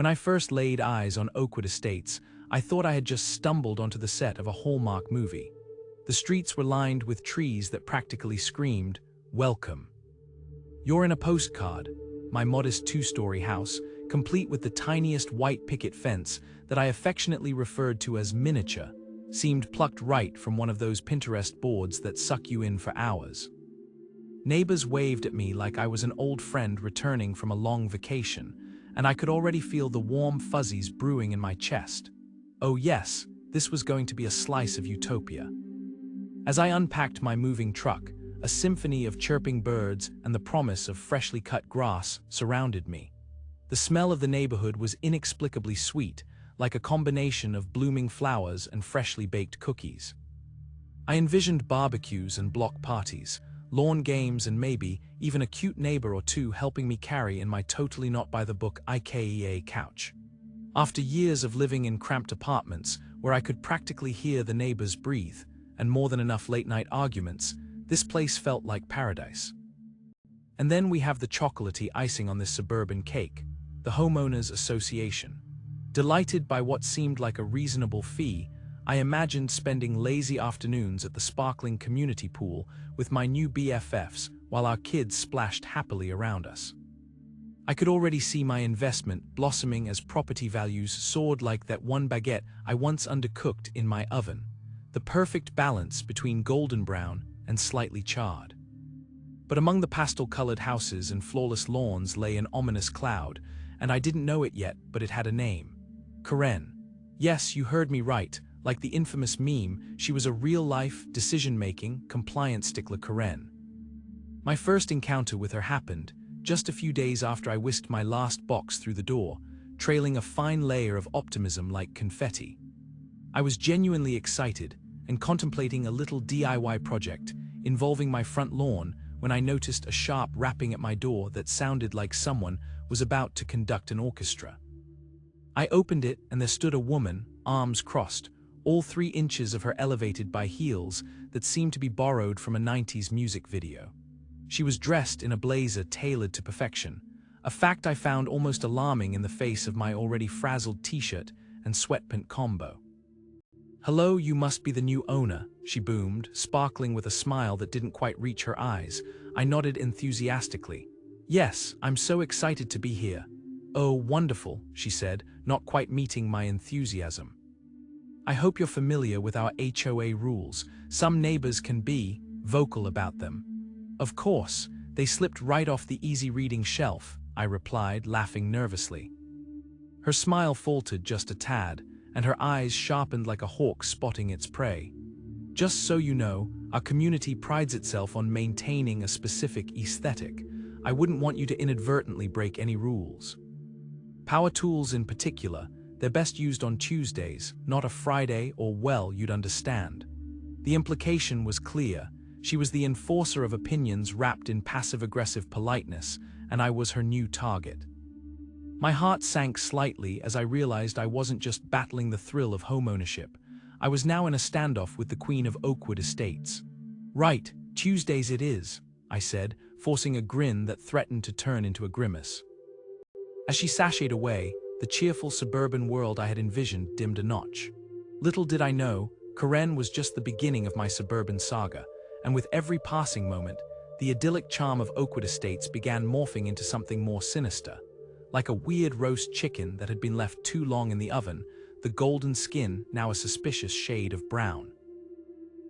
When I first laid eyes on Oakwood Estates, I thought I had just stumbled onto the set of a Hallmark movie. The streets were lined with trees that practically screamed, "Welcome." "You're in a postcard." My modest two-story house, complete with the tiniest white picket fence that I affectionately referred to as miniature, seemed plucked right from one of those Pinterest boards that suck you in for hours. Neighbors waved at me like I was an old friend returning from a long vacation, and I could already feel the warm fuzzies brewing in my chest. Oh yes, this was going to be a slice of utopia. As I unpacked my moving truck, a symphony of chirping birds and the promise of freshly cut grass surrounded me. The smell of the neighborhood was inexplicably sweet, like a combination of blooming flowers and freshly baked cookies. I envisioned barbecues and block parties, lawn games, and maybe even a cute neighbor or two helping me carry in my totally not-by-the-book IKEA couch. After years of living in cramped apartments where I could practically hear the neighbors breathe, and more than enough late-night arguments, this place felt like paradise. And then we have the chocolatey icing on this suburban cake, the Homeowners Association. Delighted by what seemed like a reasonable fee, I imagined spending lazy afternoons at the sparkling community pool with my new BFFs while our kids splashed happily around us. I could already see my investment blossoming as property values soared like that one baguette I once undercooked in my oven, the perfect balance between golden brown and slightly charred. But among the pastel-colored houses and flawless lawns lay an ominous cloud, and I didn't know it yet, but it had a name. Karen. Yes, you heard me right. Like the infamous meme, she was a real-life, decision-making, compliance stickler Karen. My first encounter with her happened just a few days after I whisked my last box through the door, trailing a fine layer of optimism like confetti. I was genuinely excited and contemplating a little DIY project involving my front lawn when I noticed a sharp rapping at my door that sounded like someone was about to conduct an orchestra. I opened it and there stood a woman, arms crossed, all 3 inches of her elevated by heels that seemed to be borrowed from a 90s music video. She was dressed in a blazer tailored to perfection, a fact I found almost alarming in the face of my already frazzled t-shirt and sweatpant combo. "Hello, you must be the new owner," she boomed, sparkling with a smile that didn't quite reach her eyes. I nodded enthusiastically. "Yes, I'm so excited to be here." "Oh, wonderful," she said, not quite meeting my enthusiasm. "I hope you're familiar with our HOA rules. Some neighbors can be vocal about them." "Of course, they slipped right off the easy-reading shelf," I replied, laughing nervously. Her smile faltered just a tad, and her eyes sharpened like a hawk spotting its prey. "Just so you know, our community prides itself on maintaining a specific aesthetic. I wouldn't want you to inadvertently break any rules. Power tools in particular, they're best used on Tuesdays, not a Friday, or well, you'd understand." The implication was clear. She was the enforcer of opinions wrapped in passive-aggressive politeness, and I was her new target. My heart sank slightly as I realized I wasn't just battling the thrill of homeownership. I was now in a standoff with the Queen of Oakwood Estates. "Right, Tuesdays it is," I said, forcing a grin that threatened to turn into a grimace. As she sashayed away, the cheerful suburban world I had envisioned dimmed a notch. Little did I know, Karen was just the beginning of my suburban saga, and with every passing moment, the idyllic charm of Oakwood Estates began morphing into something more sinister. Like a weird roast chicken that had been left too long in the oven, the golden skin now a suspicious shade of brown.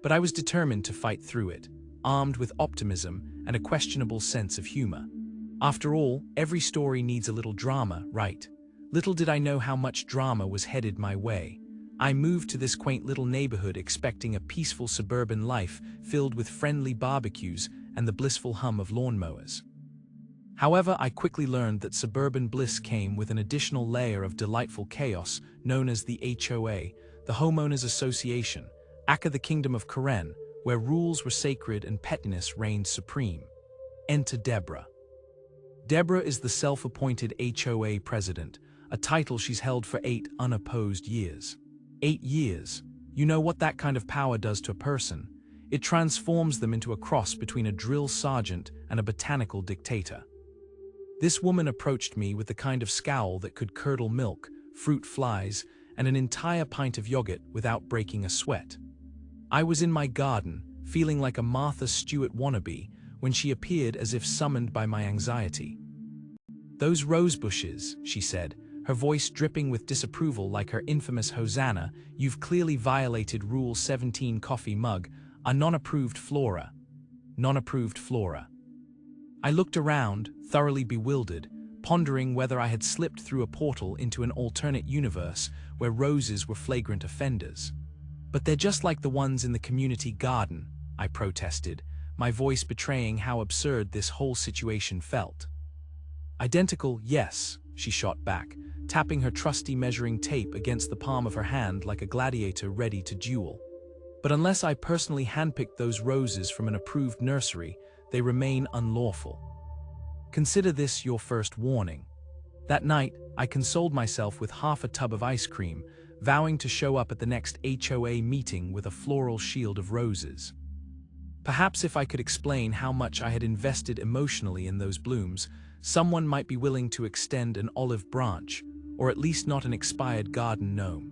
But I was determined to fight through it, armed with optimism and a questionable sense of humor. After all, every story needs a little drama, right? Little did I know how much drama was headed my way. I moved to this quaint little neighborhood expecting a peaceful suburban life filled with friendly barbecues and the blissful hum of lawnmowers. However, I quickly learned that suburban bliss came with an additional layer of delightful chaos known as the HOA, the Homeowners Association, aka the Kingdom of Karen, where rules were sacred and pettiness reigned supreme. Enter Deborah. Deborah is the self-appointed HOA president, a title she's held for 8 unopposed years. 8 years. You know what that kind of power does to a person? It transforms them into a cross between a drill sergeant and a botanical dictator. This woman approached me with the kind of scowl that could curdle milk, fruit flies, and an entire pint of yogurt without breaking a sweat. I was in my garden, feeling like a Martha Stewart wannabe, when she appeared as if summoned by my anxiety. "Those rose bushes," she said, her voice dripping with disapproval like her infamous Hosanna, "you've clearly violated Rule 17 coffee mug, are non-approved flora." Non-approved flora. I looked around, thoroughly bewildered, pondering whether I had slipped through a portal into an alternate universe where roses were flagrant offenders. "But they're just like the ones in the community garden," I protested, my voice betraying how absurd this whole situation felt. "Identical, yes," she shot back, tapping her trusty measuring tape against the palm of her hand like a gladiator ready to duel. "But unless I personally handpicked those roses from an approved nursery, they remain unlawful. Consider this your first warning." That night, I consoled myself with half a tub of ice cream, vowing to show up at the next HOA meeting with a floral shield of roses. Perhaps if I could explain how much I had invested emotionally in those blooms, someone might be willing to extend an olive branch, or at least not an expired garden gnome.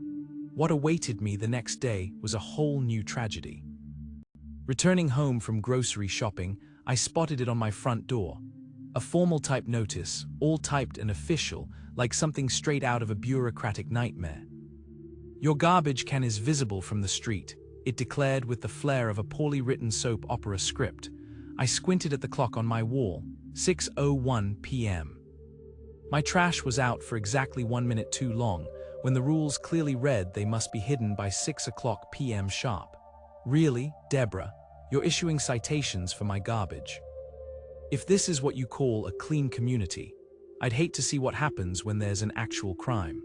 What awaited me the next day was a whole new tragedy. Returning home from grocery shopping, I spotted it on my front door. A formal type notice, all typed and official, like something straight out of a bureaucratic nightmare. "Your garbage can is visible from the street," it declared with the flair of a poorly written soap opera script. I squinted at the clock on my wall, 6:01 p.m. My trash was out for exactly 1 minute too long, when the rules clearly read they must be hidden by 6 p.m. sharp. "Really, Deborah, you're issuing citations for my garbage? If this is what you call a clean community, I'd hate to see what happens when there's an actual crime."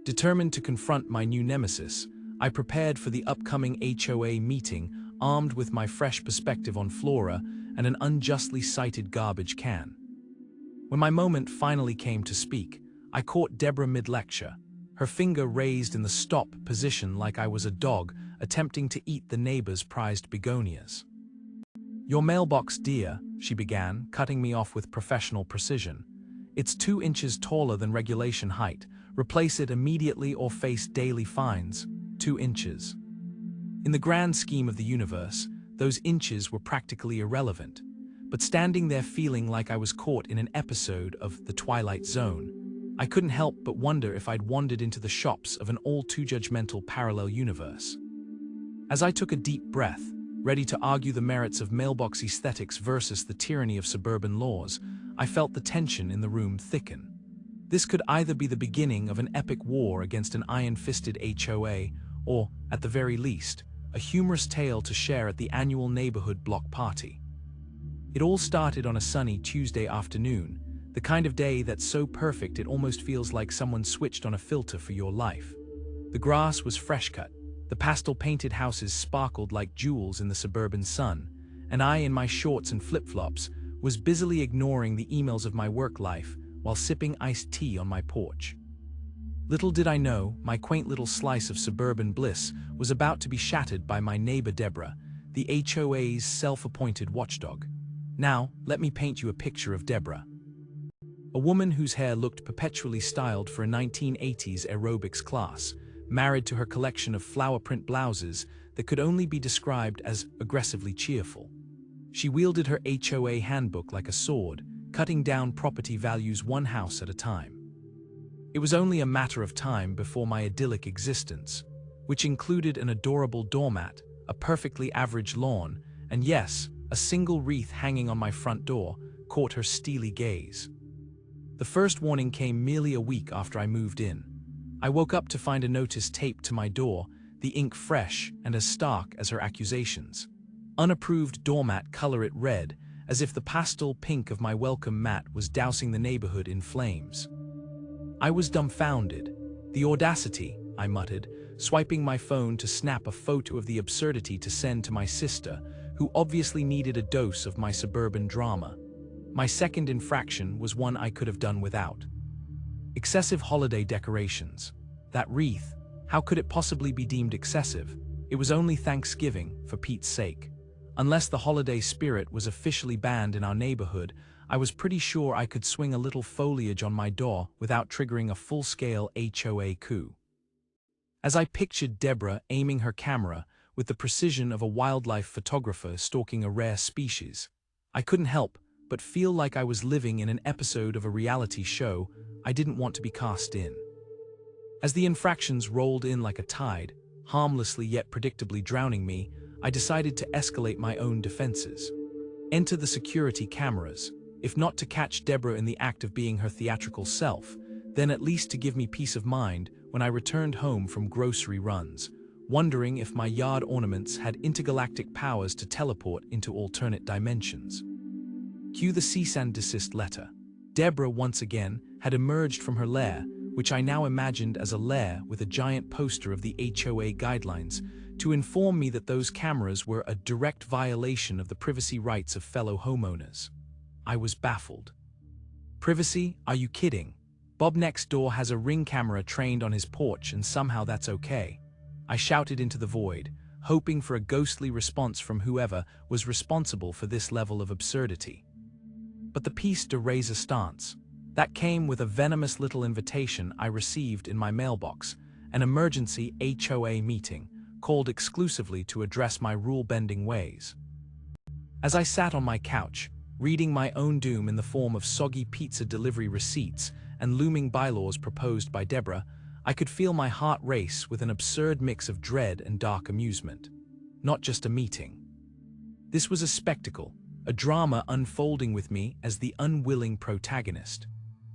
Determined to confront my new nemesis, I prepared for the upcoming HOA meeting, armed with my fresh perspective on flora and an unjustly cited garbage can. When my moment finally came to speak, I caught Deborah mid-lecture, her finger raised in the stop position like I was a dog attempting to eat the neighbor's prized begonias. "Your mailbox, dear," she began, cutting me off with professional precision. "It's 2 inches taller than regulation height. Replace it immediately or face daily fines. 2 inches." In the grand scheme of the universe, those inches were practically irrelevant, but standing there feeling like I was caught in an episode of The Twilight Zone, I couldn't help but wonder if I'd wandered into the shops of an all-too-judgmental parallel universe. As I took a deep breath, ready to argue the merits of mailbox aesthetics versus the tyranny of suburban laws, I felt the tension in the room thicken. This could either be the beginning of an epic war against an iron-fisted HOA, or, at the very least, a humorous tale to share at the annual neighborhood block party. It all started on a sunny Tuesday afternoon, the kind of day that's so perfect it almost feels like someone switched on a filter for your life. The grass was fresh-cut, the pastel-painted houses sparkled like jewels in the suburban sun, and I, in my shorts and flip-flops, was busily ignoring the emails of my work life while sipping iced tea on my porch. Little did I know, my quaint little slice of suburban bliss was about to be shattered by my neighbor Deborah, the HOA's self-appointed watchdog. Now, let me paint you a picture of Deborah. A woman whose hair looked perpetually styled for a 1980s aerobics class, married to her collection of flower print blouses that could only be described as aggressively cheerful. She wielded her HOA handbook like a sword, cutting down property values one house at a time. It was only a matter of time before my idyllic existence, which included an adorable doormat, a perfectly average lawn, and yes, a single wreath hanging on my front door, caught her steely gaze. The first warning came merely a week after I moved in. I woke up to find a notice taped to my door, the ink fresh and as stark as her accusations. "Unapproved doormat, color it red," as if the pastel pink of my welcome mat was dousing the neighborhood in flames. I was dumbfounded. "The audacity," I muttered, swiping my phone to snap a photo of the absurdity to send to my sister, who obviously needed a dose of my suburban drama. My second infraction was one I could have done without. Excessive holiday decorations. That wreath, how could it possibly be deemed excessive? It was only Thanksgiving, for Pete's sake. Unless the holiday spirit was officially banned in our neighborhood, I was pretty sure I could swing a little foliage on my door without triggering a full-scale HOA coup. As I pictured Deborah aiming her camera with the precision of a wildlife photographer stalking a rare species, I couldn't help but feel like I was living in an episode of a reality show I didn't want to be cast in. As the infractions rolled in like a tide, harmlessly yet predictably drowning me, I decided to escalate my own defenses. Enter the security cameras, if not to catch Deborah in the act of being her theatrical self, then at least to give me peace of mind when I returned home from grocery runs, wondering if my yard ornaments had intergalactic powers to teleport into alternate dimensions. Cue the cease and desist letter. Deborah once again had emerged from her lair, which I now imagined as a lair with a giant poster of the HOA guidelines, to inform me that those cameras were a direct violation of the privacy rights of fellow homeowners. I was baffled. Privacy? Are you kidding? Bob next door has a Ring camera trained on his porch and somehow that's okay. I shouted into the void, hoping for a ghostly response from whoever was responsible for this level of absurdity. But the piece de resistance, that came with a venomous little invitation I received in my mailbox, an emergency HOA meeting, called exclusively to address my rule-bending ways. As I sat on my couch, reading my own doom in the form of soggy pizza delivery receipts and looming bylaws proposed by Deborah, I could feel my heart race with an absurd mix of dread and dark amusement. Not just a meeting. This was a spectacle, a drama unfolding with me as the unwilling protagonist.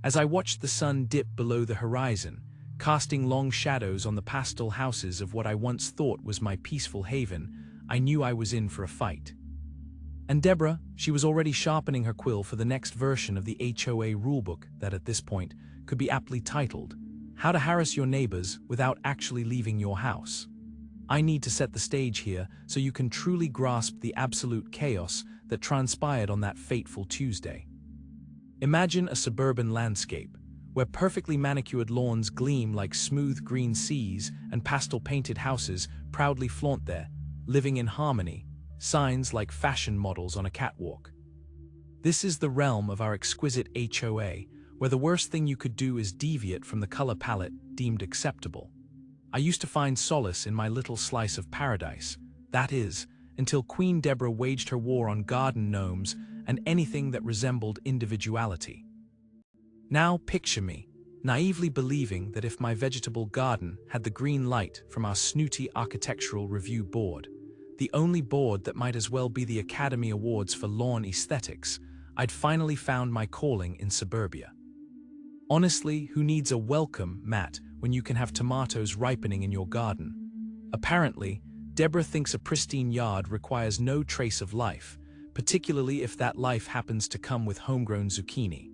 As I watched the sun dip below the horizon, casting long shadows on the pastel houses of what I once thought was my peaceful haven, I knew I was in for a fight. And Deborah, she was already sharpening her quill for the next version of the HOA rulebook that at this point could be aptly titled, How to Harass Your Neighbors Without Actually Leaving Your House. I need to set the stage here so you can truly grasp the absolute chaos that transpired on that fateful Tuesday. Imagine a suburban landscape, where perfectly manicured lawns gleam like smooth green seas and pastel-painted houses proudly flaunt there, living in harmony, signs like fashion models on a catwalk. This is the realm of our exquisite HOA, where the worst thing you could do is deviate from the color palette deemed acceptable. I used to find solace in my little slice of paradise, that is, until Queen Deborah waged her war on garden gnomes and anything that resembled individuality. Now picture me, naively believing that if my vegetable garden had the green light from our snooty architectural review board, the only board that might as well be the Academy Awards for lawn aesthetics, I'd finally found my calling in suburbia. Honestly, who needs a welcome mat when you can have tomatoes ripening in your garden? Apparently, Deborah thinks a pristine yard requires no trace of life, particularly if that life happens to come with homegrown zucchini.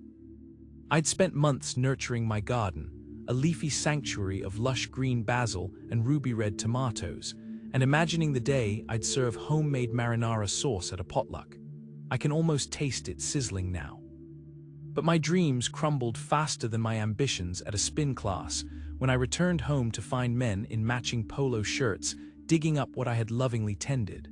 I'd spent months nurturing my garden, a leafy sanctuary of lush green basil and ruby red tomatoes, and imagining the day I'd serve homemade marinara sauce at a potluck. I can almost taste it sizzling now. But my dreams crumbled faster than my ambitions at a spin class when I returned home to find men in matching polo shirts digging up what I had lovingly tended.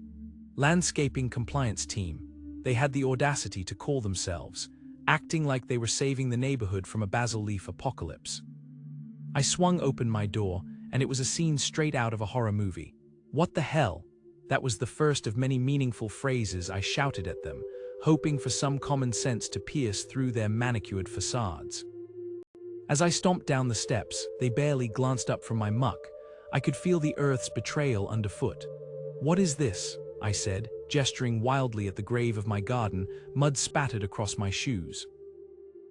Landscaping compliance team, they had the audacity to call themselves, acting like they were saving the neighborhood from a basil leaf apocalypse. I swung open my door, and it was a scene straight out of a horror movie. What the hell? That was the first of many meaningful phrases I shouted at them, hoping for some common sense to pierce through their manicured facades. As I stomped down the steps, they barely glanced up from my muck. I could feel the earth's betrayal underfoot. "What is this?" I said, gesturing wildly at the grave of my garden, mud spattered across my shoes.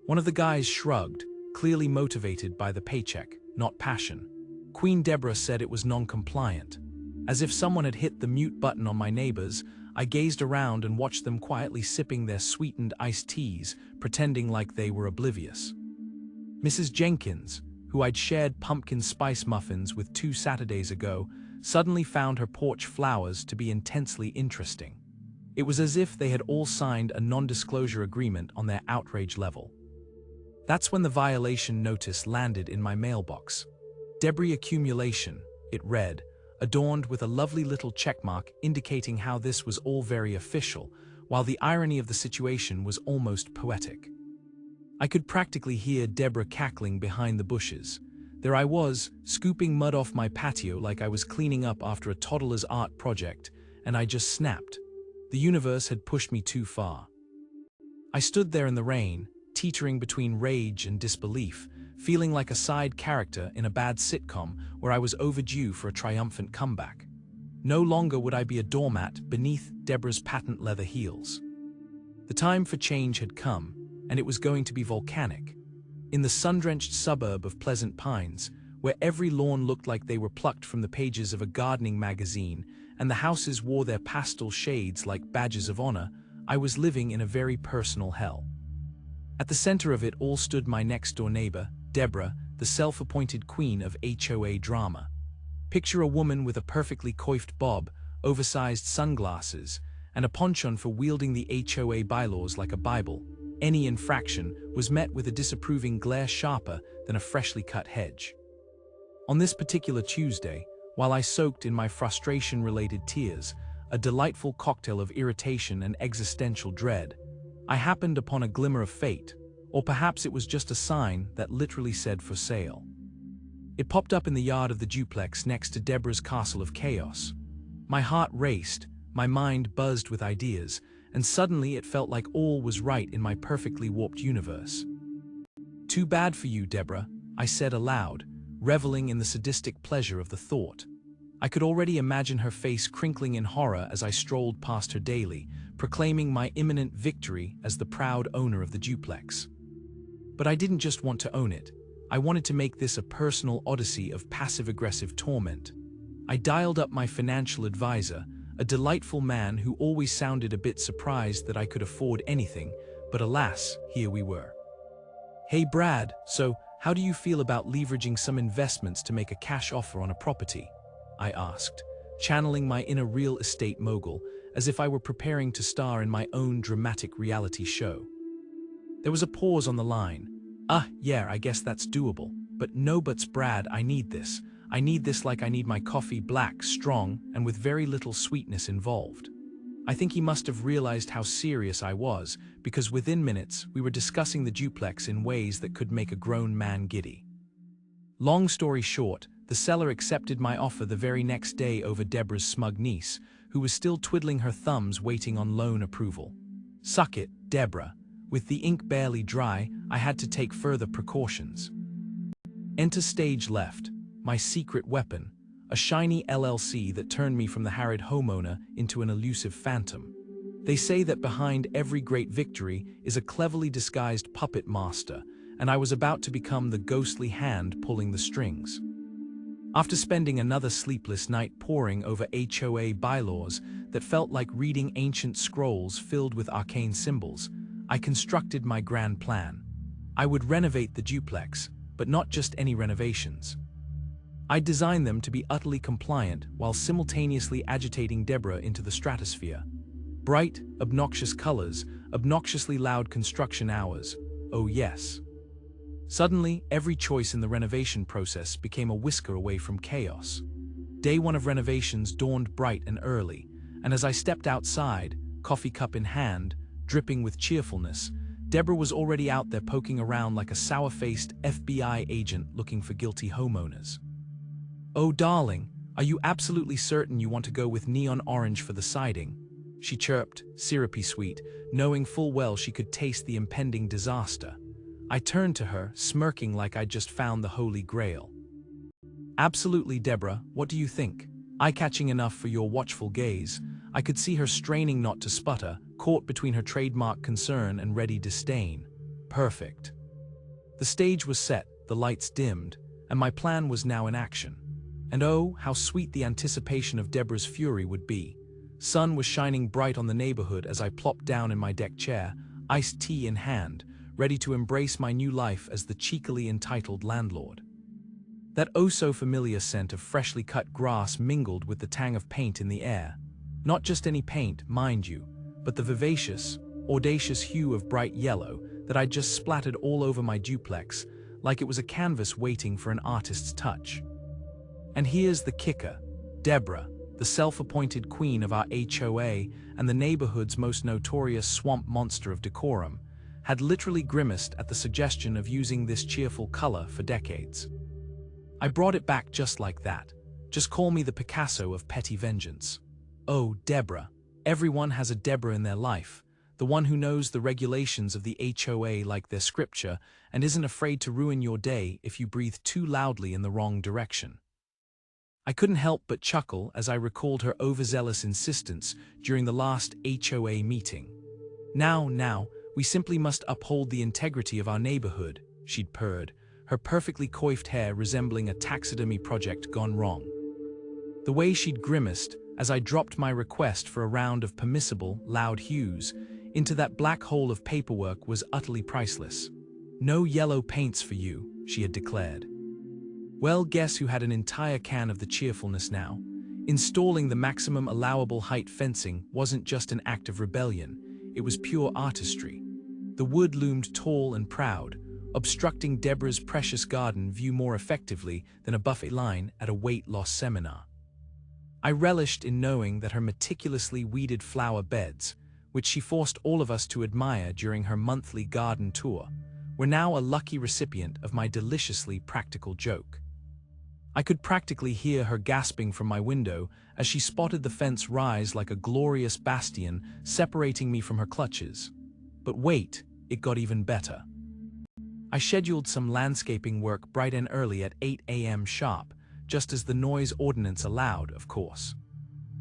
One of the guys shrugged, clearly motivated by the paycheck, not passion. Queen Deborah said it was non-compliant. As if someone had hit the mute button on my neighbors, I gazed around and watched them quietly sipping their sweetened iced teas, pretending like they were oblivious. Mrs. Jenkins, who I'd shared pumpkin spice muffins with 2 Saturdays ago, suddenly found her porch flowers to be intensely interesting. It was as if they had all signed a non-disclosure agreement on their outrage level. That's when the violation notice landed in my mailbox. Debris accumulation, it read, adorned with a lovely little checkmark indicating how this was all very official, while the irony of the situation was almost poetic. I could practically hear Deborah cackling behind the bushes. There I was, scooping mud off my patio like I was cleaning up after a toddler's art project, and I just snapped. The universe had pushed me too far. I stood there in the rain, teetering between rage and disbelief, feeling like a side character in a bad sitcom where I was overdue for a triumphant comeback. No longer would I be a doormat beneath Deborah's patent leather heels. The time for change had come, and it was going to be volcanic. In the sun-drenched suburb of Pleasant Pines, where every lawn looked like they were plucked from the pages of a gardening magazine, and the houses wore their pastel shades like badges of honor, I was living in a very personal hell. At the center of it all stood my next-door neighbor, Deborah, the self-appointed queen of HOA drama. Picture a woman with a perfectly coiffed bob, oversized sunglasses, and a penchant for wielding the HOA bylaws like a Bible. Any infraction was met with a disapproving glare sharper than a freshly cut hedge. On this particular Tuesday, while I soaked in my frustration-related tears, a delightful cocktail of irritation and existential dread, I happened upon a glimmer of fate, or perhaps it was just a sign that literally said for sale. It popped up in the yard of the duplex next to Deborah's castle of chaos. My heart raced, my mind buzzed with ideas, and suddenly it felt like all was right in my perfectly warped universe. "Too bad for you, Deborah," I said aloud, reveling in the sadistic pleasure of the thought. I could already imagine her face crinkling in horror as I strolled past her daily, proclaiming my imminent victory as the proud owner of the duplex. But I didn't just want to own it. I wanted to make this a personal odyssey of passive-aggressive torment. I dialed up my financial advisor, a delightful man who always sounded a bit surprised that I could afford anything, but alas, here we were. "Hey Brad, so how do you feel about leveraging some investments to make a cash offer on a property?" I asked, channeling my inner real estate mogul, as if I were preparing to star in my own dramatic reality show. There was a pause on the line. Yeah, I guess that's doable. But no buts, Brad, I need this. I need this like I need my coffee, black, strong, and with very little sweetness involved. I think he must have realized how serious I was, because within minutes we were discussing the duplex in ways that could make a grown man giddy. Long story short, the seller accepted my offer the very next day over Deborah's smug niece, who was still twiddling her thumbs waiting on loan approval. Suck it, Deborah. With the ink barely dry, I had to take further precautions. Enter stage left, my secret weapon, a shiny LLC that turned me from the harried homeowner into an elusive phantom. They say that behind every great victory is a cleverly disguised puppet master, and I was about to become the ghostly hand pulling the strings. After spending another sleepless night poring over HOA bylaws that felt like reading ancient scrolls filled with arcane symbols, I constructed my grand plan. I would renovate the duplex, but not just any renovations. I designed them to be utterly compliant while simultaneously agitating Deborah into the stratosphere. Bright, obnoxious colors, obnoxiously loud construction hours. Oh yes. Suddenly, every choice in the renovation process became a whisker away from chaos. Day one of renovations dawned bright and early, and as I stepped outside, coffee cup in hand, dripping with cheerfulness, Deborah was already out there poking around like a sour-faced FBI agent looking for guilty homeowners. "Oh darling, are you absolutely certain you want to go with neon orange for the siding?" she chirped, syrupy sweet, knowing full well she could taste the impending disaster. I turned to her, smirking like I'd just found the Holy Grail. "Absolutely, Deborah, what do you think?" Eye-catching enough for your watchful gaze, I could see her straining not to sputter, caught between her trademark concern and ready disdain. Perfect. The stage was set, the lights dimmed, and my plan was now in action. And oh, how sweet the anticipation of Deborah's fury would be. Sun was shining bright on the neighborhood as I plopped down in my deck chair, iced tea in hand, ready to embrace my new life as the cheekily entitled landlord. That oh-so-familiar scent of freshly cut grass mingled with the tang of paint in the air. Not just any paint, mind you, but the vivacious, audacious hue of bright yellow that I'd just splattered all over my duplex, like it was a canvas waiting for an artist's touch. And here's the kicker. Deborah, the self-appointed queen of our HOA and the neighborhood's most notorious swamp monster of decorum, had literally grimaced at the suggestion of using this cheerful color for decades. I brought it back just like that. Just call me the Picasso of petty vengeance. Oh, Deborah. Everyone has a Deborah in their life, the one who knows the regulations of the HOA like their scripture and isn't afraid to ruin your day if you breathe too loudly in the wrong direction. I couldn't help but chuckle as I recalled her overzealous insistence during the last HOA meeting. Now, we simply must uphold the integrity of our neighborhood, she'd purred, her perfectly coiffed hair resembling a taxidermy project gone wrong. The way she'd grimaced as I dropped my request for a round of permissible, loud hues into that black hole of paperwork was utterly priceless. No yellow paints for you, she had declared. Well, guess who had an entire can of the cheerfulness now? Installing the maximum allowable height fencing wasn't just an act of rebellion, it was pure artistry. The wood loomed tall and proud, obstructing Deborah's precious garden view more effectively than a buffet line at a weight loss seminar. I relished in knowing that her meticulously weeded flower beds, which she forced all of us to admire during her monthly garden tour, were now a lucky recipient of my deliciously practical joke. I could practically hear her gasping from my window as she spotted the fence rise like a glorious bastion separating me from her clutches. But wait, it got even better. I scheduled some landscaping work bright and early at 8 a.m. sharp, just as the noise ordinance allowed, of course.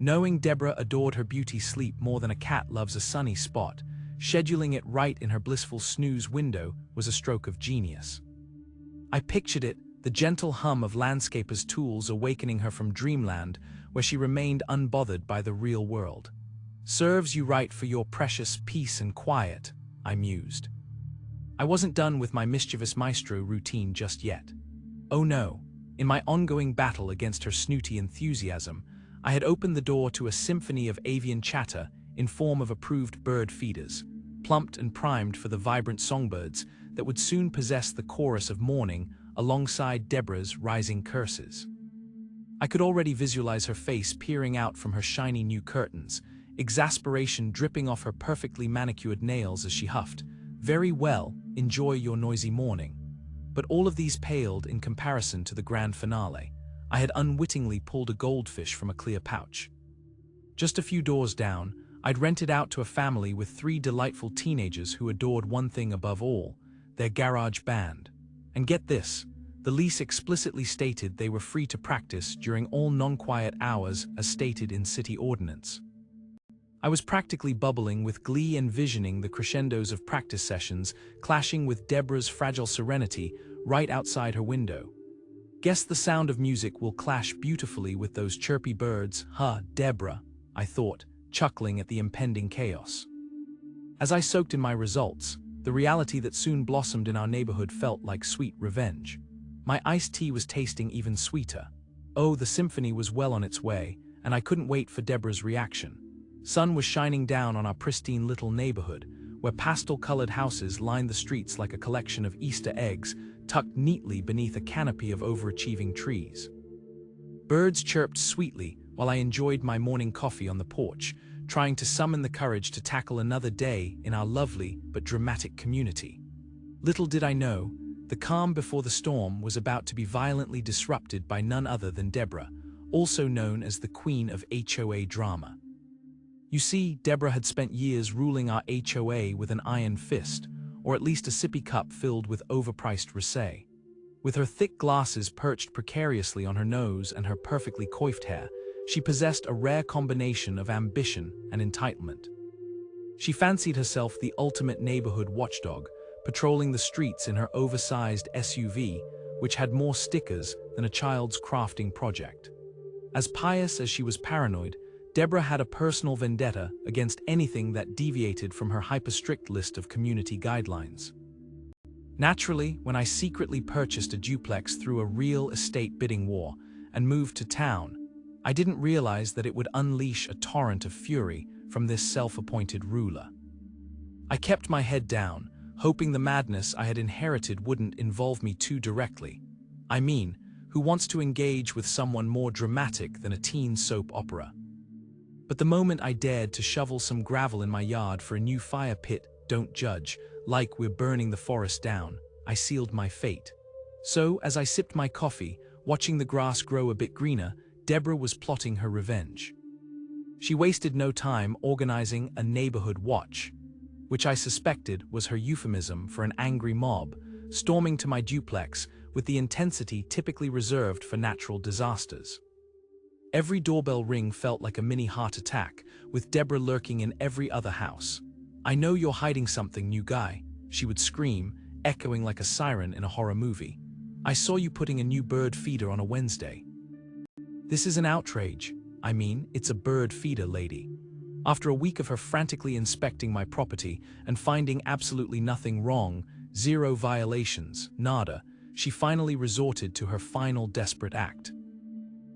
Knowing Deborah adored her beauty sleep more than a cat loves a sunny spot, scheduling it right in her blissful snooze window was a stroke of genius. I pictured it, the gentle hum of landscapers' tools awakening her from dreamland where she remained unbothered by the real world. Serves you right for your precious peace and quiet, I mused. I wasn't done with my mischievous maestro routine just yet. Oh no, in my ongoing battle against her snooty enthusiasm, I had opened the door to a symphony of avian chatter in form of approved bird feeders, plumped and primed for the vibrant songbirds that would soon possess the chorus of morning alongside Deborah's rising curses. I could already visualize her face peering out from her shiny new curtains, exasperation dripping off her perfectly manicured nails as she huffed, "Very well, enjoy your noisy morning." But all of these paled in comparison to the grand finale. I had unwittingly pulled a goldfish from a clear pouch. Just a few doors down, I'd rented out to a family with 3 delightful teenagers who adored one thing above all, their garage band. And get this, the lease explicitly stated they were free to practice during all non-quiet hours as stated in city ordinance. I was practically bubbling with glee envisioning the crescendos of practice sessions clashing with Deborah's fragile serenity right outside her window. Guess the sound of music will clash beautifully with those chirpy birds, huh, Deborah, I thought, chuckling at the impending chaos. As I soaked in my results, the reality that soon blossomed in our neighborhood felt like sweet revenge. My iced tea was tasting even sweeter. Oh, the symphony was well on its way, and I couldn't wait for Deborah's reaction. Sun was shining down on our pristine little neighborhood, where pastel-colored houses lined the streets like a collection of Easter eggs tucked neatly beneath a canopy of overachieving trees. Birds chirped sweetly while I enjoyed my morning coffee on the porch, trying to summon the courage to tackle another day in our lovely but dramatic community. Little did I know, the calm before the storm was about to be violently disrupted by none other than Deborah, also known as the Queen of HOA Drama. You see, Deborah had spent years ruling our HOA with an iron fist, or at least a sippy cup filled with overpriced rosé. With her thick glasses perched precariously on her nose and her perfectly coiffed hair, she possessed a rare combination of ambition and entitlement. She fancied herself the ultimate neighborhood watchdog, patrolling the streets in her oversized SUV, which had more stickers than a child's crafting project. As pious as she was paranoid, Deborah had a personal vendetta against anything that deviated from her hyper-strict list of community guidelines. Naturally, when I secretly purchased a duplex through a real estate bidding war and moved to town, I didn't realize that it would unleash a torrent of fury from this self-appointed ruler. I kept my head down, hoping the madness I had inherited wouldn't involve me too directly. I mean, who wants to engage with someone more dramatic than a teen soap opera. But the moment I dared to shovel some gravel in my yard for a new fire pit, don't judge, like we're burning the forest down, I sealed my fate. So, as I sipped my coffee, watching the grass grow a bit greener, Deborah was plotting her revenge. She wasted no time organizing a neighborhood watch, which I suspected was her euphemism for an angry mob, storming to my duplex with the intensity typically reserved for natural disasters. Every doorbell ring felt like a mini heart attack, with Deborah lurking in every other house. "I know you're hiding something, new guy," she would scream, echoing like a siren in a horror movie. "I saw you putting a new bird feeder on a Wednesday." "This is an outrage. I mean, it's a bird feeder, lady." After a week of her frantically inspecting my property and finding absolutely nothing wrong, zero violations, nada, she finally resorted to her final desperate act.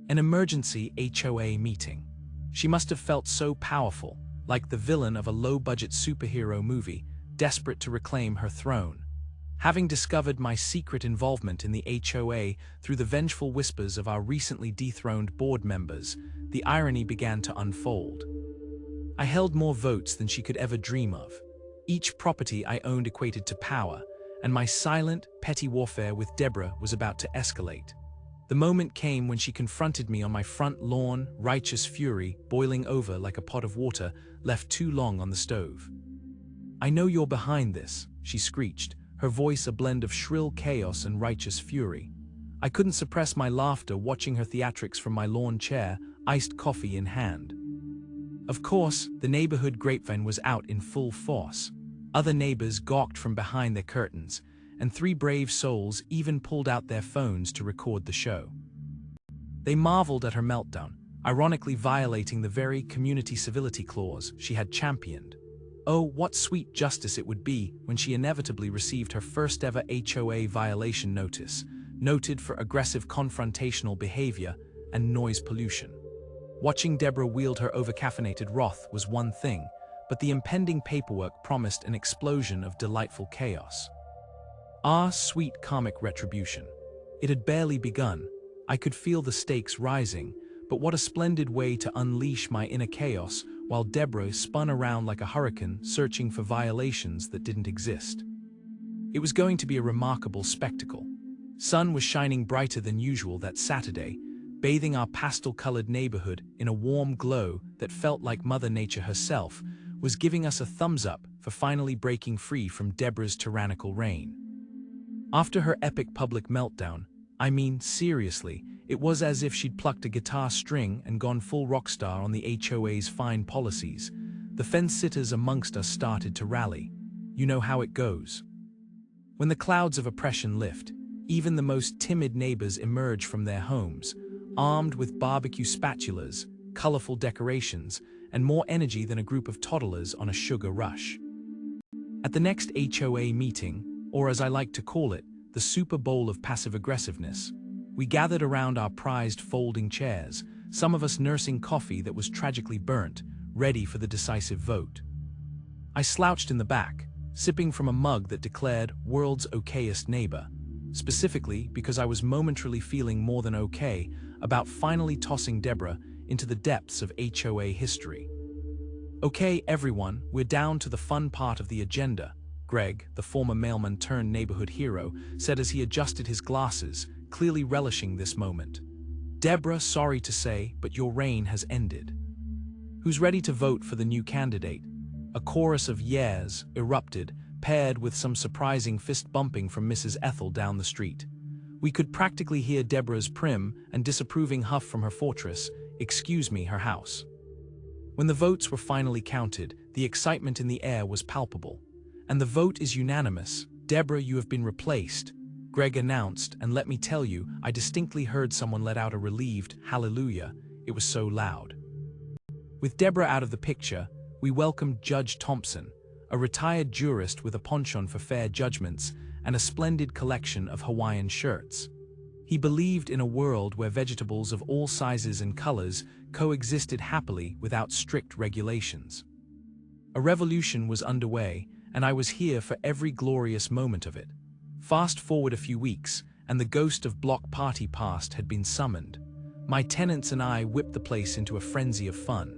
An emergency HOA meeting. She must have felt so powerful, like the villain of a low-budget superhero movie, desperate to reclaim her throne. Having discovered my secret involvement in the HOA through the vengeful whispers of our recently dethroned board members, the irony began to unfold. I held more votes than she could ever dream of. Each property I owned equated to power, and my silent, petty warfare with Deborah was about to escalate. The moment came when she confronted me on my front lawn, righteous fury, boiling over like a pot of water left too long on the stove. "I know you're behind this," she screeched, her voice a blend of shrill chaos and righteous fury. I couldn't suppress my laughter watching her theatrics from my lawn chair, iced coffee in hand. Of course, the neighborhood grapevine was out in full force. Other neighbors gawked from behind their curtains, and 3 brave souls even pulled out their phones to record the show. They marveled at her meltdown, ironically violating the very community civility clause she had championed. Oh, what sweet justice it would be when she inevitably received her first ever HOA violation notice, noted for aggressive confrontational behavior and noise pollution. Watching Deborah wield her overcaffeinated wrath was one thing, but the impending paperwork promised an explosion of delightful chaos. Ah, sweet karmic retribution. It had barely begun. I could feel the stakes rising, but what a splendid way to unleash my inner chaos while Deborah spun around like a hurricane searching for violations that didn't exist. It was going to be a remarkable spectacle. Sun was shining brighter than usual that Saturday, bathing our pastel-colored neighborhood in a warm glow that felt like Mother Nature herself was giving us a thumbs up for finally breaking free from Deborah's tyrannical reign. After her epic public meltdown, I mean seriously, it was as if she'd plucked a guitar string and gone full rock star on the HOA's fine policies. The fence-sitters amongst us started to rally. You know how it goes. When the clouds of oppression lift, even the most timid neighbors emerge from their homes, armed with barbecue spatulas, colorful decorations, and more energy than a group of toddlers on a sugar rush. At the next HOA meeting, or as I like to call it, the Super Bowl of passive-aggressiveness, we gathered around our prized folding chairs, some of us nursing coffee that was tragically burnt, ready for the decisive vote. I slouched in the back, sipping from a mug that declared "World's Okayest Neighbor," specifically because I was momentarily feeling more than okay about finally tossing Deborah into the depths of HOA history. "Okay, everyone, we're down to the fun part of the agenda," Greg, the former mailman turned neighborhood hero, said as he adjusted his glasses, clearly relishing this moment. "Deborah, sorry to say, but your reign has ended. Who's ready to vote for the new candidate?" A chorus of yeahs erupted, paired with some surprising fist-bumping from Mrs. Ethel down the street. We could practically hear Deborah's prim and disapproving huff from her fortress, "Excuse me, her house." When the votes were finally counted, the excitement in the air was palpable. "And the vote is unanimous. Deborah, you have been replaced," Greg announced, and let me tell you, I distinctly heard someone let out a relieved hallelujah. It was so loud. With Deborah out of the picture, we welcomed Judge Thompson, a retired jurist with a penchant for fair judgments and a splendid collection of Hawaiian shirts. He believed in a world where vegetables of all sizes and colors coexisted happily without strict regulations. A revolution was underway, and I was here for every glorious moment of it. Fast forward a few weeks, and the ghost of block party past had been summoned, my tenants and I whipped the place into a frenzy of fun.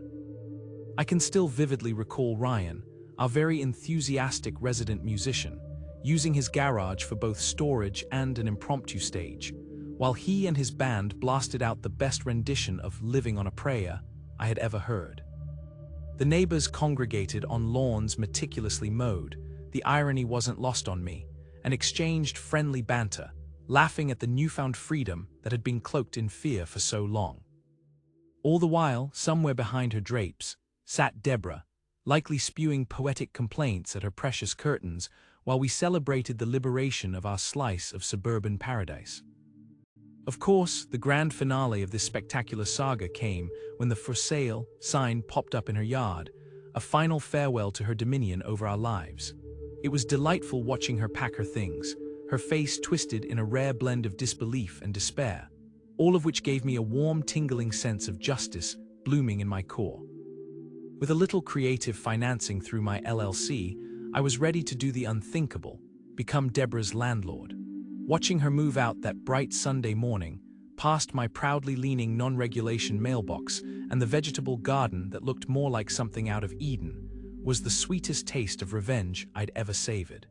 I can still vividly recall Ryan, our very enthusiastic resident musician, using his garage for both storage and an impromptu stage, while he and his band blasted out the best rendition of Living on a Prayer I had ever heard. The neighbors congregated on lawns meticulously mowed, the irony wasn't lost on me, and exchanged friendly banter, laughing at the newfound freedom that had been cloaked in fear for so long. All the while, somewhere behind her drapes, sat Deborah, likely spewing poetic complaints at her precious curtains while we celebrated the liberation of our slice of suburban paradise. Of course, the grand finale of this spectacular saga came when the "For Sale" sign popped up in her yard, a final farewell to her dominion over our lives. It was delightful watching her pack her things, her face twisted in a rare blend of disbelief and despair, all of which gave me a warm, tingling sense of justice blooming in my core. With a little creative financing through my LLC, I was ready to do the unthinkable, become Deborah's landlord. Watching her move out that bright Sunday morning, past my proudly leaning non-regulation mailbox and the vegetable garden that looked more like something out of Eden, was the sweetest taste of revenge I'd ever savored.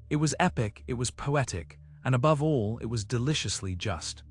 It was epic, it was poetic, and above all, it was deliciously just.